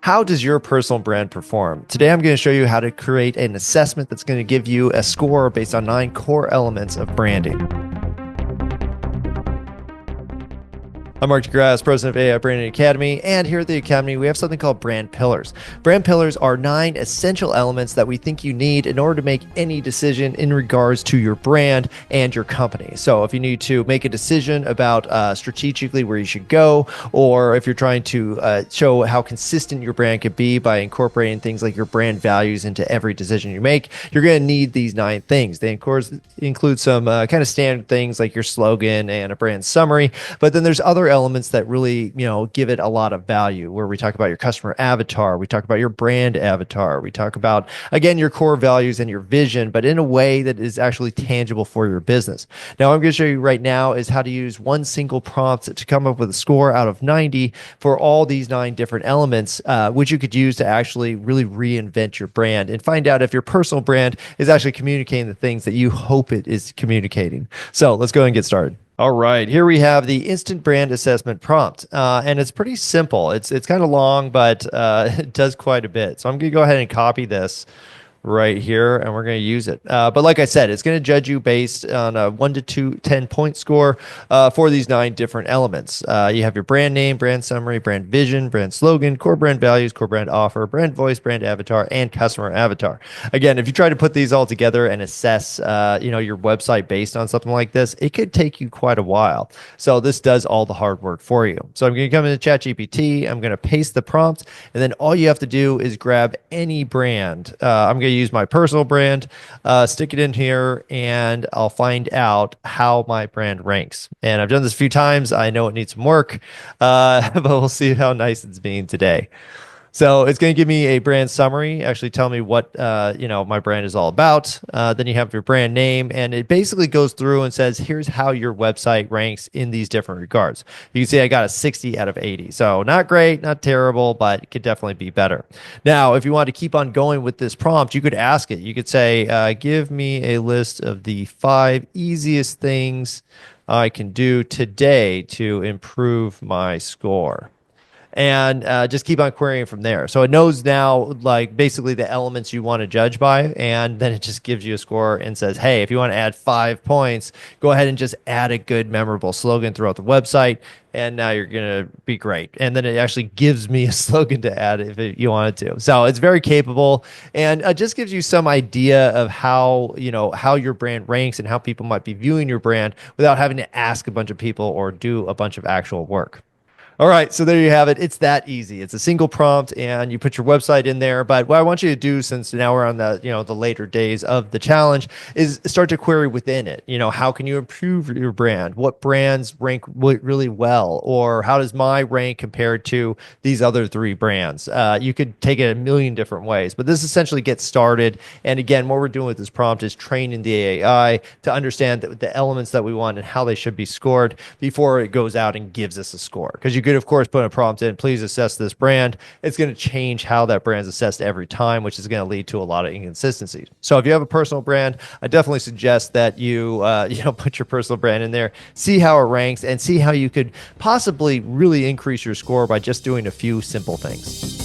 How does your personal brand perform? Today, I'm going to show you how to create an assessment that's going to give you a score based on 9 core elements of branding. I'm Mark DeGrasse, president of AI Branding Academy, and here at the Academy, we have something called brand pillars. Brand pillars are 9 essential elements that we think you need in order to make any decision in regards to your brand and your company. So if you need to make a decision about strategically where you should go, or if you're trying to show how consistent your brand could be by incorporating things like your brand values into every decision you make, you're going to need these 9 things. They, of course, include some kind of standard things like your slogan and a brand summary, but then there's other elements that really, give it a lot of value, where we talk about your customer avatar, we talk about your brand avatar, we talk about, again, your core values and your vision, but in a way that is actually tangible for your business. Now, I'm going to show you right now is how to use one single prompt to come up with a score out of 90 for all these 9 different elements, which you could use to actually really reinvent your brand and find out if your personal brand is actually communicating the things that you hope it is communicating. So let's go and get started. All right, here we have the instant brand assessment prompt, and it's pretty simple. It's kind of long, but it does quite a bit. So I'm going to go ahead and copy this right here, and we're going to use it. But like I said, it's going to judge you based on a 1 to 10 point score for these 9 different elements. You have your brand name, brand summary, brand vision, brand slogan, core brand values, core brand offer, brand voice, brand avatar, and customer avatar. Again, if you try to put these all together and assess, your website based on something like this, it could take you quite a while. So this does all the hard work for you. So I'm going to come into ChatGPT. I'm going to paste the prompt, and then all you have to do is grab any brand. I'm going to use my personal brand, stick it in here, and I'll find out how my brand ranks. And I've done this a few times. I know it needs some work, but we'll see how nice it's being today. So it's going to give me a brand summary, actually tell me what, my brand is all about. Then you have your brand name, and it basically goes through and says, here's how your website ranks in these different regards. You can see I got a 60 out of 80. So not great, not terrible, but it could definitely be better. Now, if you want to keep on going with this prompt, you could ask it. You could say, give me a list of the 5 easiest things I can do today to improve my score. And just keep on querying from there. So it knows now, like, basically the elements you want to judge by, and then it just gives you a score and says, hey, if you want to add 5 points, go ahead and just add a good, memorable slogan throughout the website, and now you're going to be great. And then it actually gives me a slogan to add if you wanted to. So it's very capable, and it just gives you some idea of how your brand ranks and how people might be viewing your brand without having to ask a bunch of people or do a bunch of actual work. All right, so there you have it. It's that easy. It's a single prompt, and you put your website in there. But what I want you to do, since now we're on the later days of the challenge, is start to query within it. How can you improve your brand? What brands rank really well, or how does my rank compare to these other 3 brands? You could take it a million different ways, but this essentially gets started. And again, what we're doing with this prompt is training the AI to understand the elements that we want and how they should be scored before it goes out and gives us a score. Because you could, of course, put a prompt in, please assess this brand. It's going to change how that brand's assessed every time, which is going to lead to a lot of inconsistencies. So if you have a personal brand, I definitely suggest that you put your personal brand in there, see how it ranks, and see how you could possibly really increase your score by just doing a few simple things.